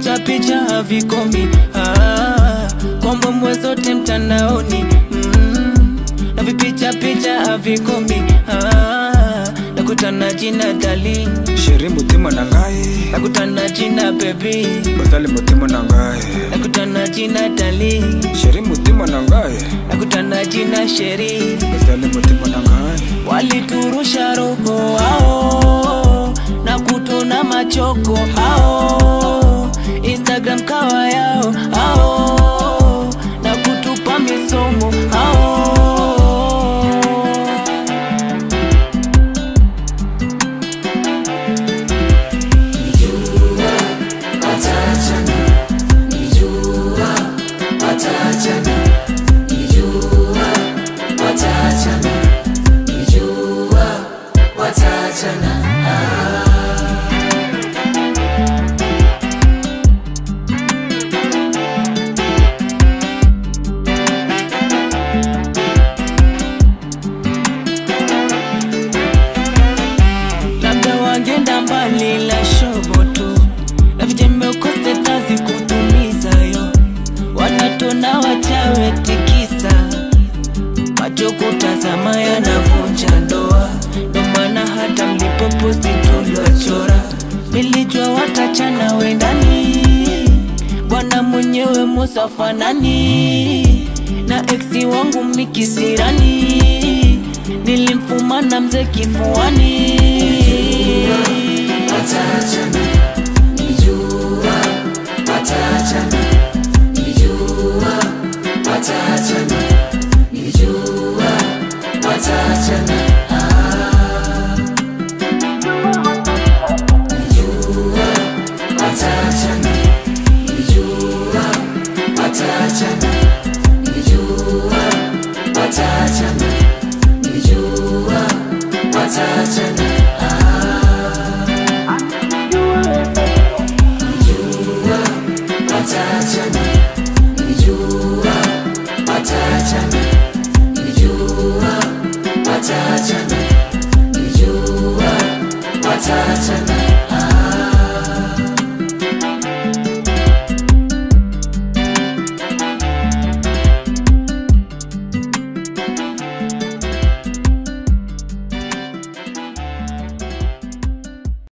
picha havikomi, kwamba mwezote mtandaoni, na picha havikomi, nakutana jina darling, sheri mutima nangai, nakutana jina baby, basali mutima nangai, nakutana jina darling, sheri mutima nangai, nakutana jina sheri, basali mutima nangai. Waliturusha roho hao na kutona machoko hao, Instagram kawa yao hao na kutupa misomo hao. Wangenda mbali la shoboto, na vijembe ukote tazi kutumiza yo, wanatona wachawe tikisa, macho kutazama yanavunja ndoa, ndo maana hata mlipoposti tuliwachora, nilijua watachana wendani, bwana mwenyewe Musa fanani, na exi wangu mikisirani, nilimfuma na mze kifuani. Watachana, nijua, watachana, nijua, watachana, nijua, watachana, nijua, watachana, nijua, watachana, nijua, watachana, nijua, watachana. Watachana, nijua, watachana, nijua, watachana, nijua, watachana.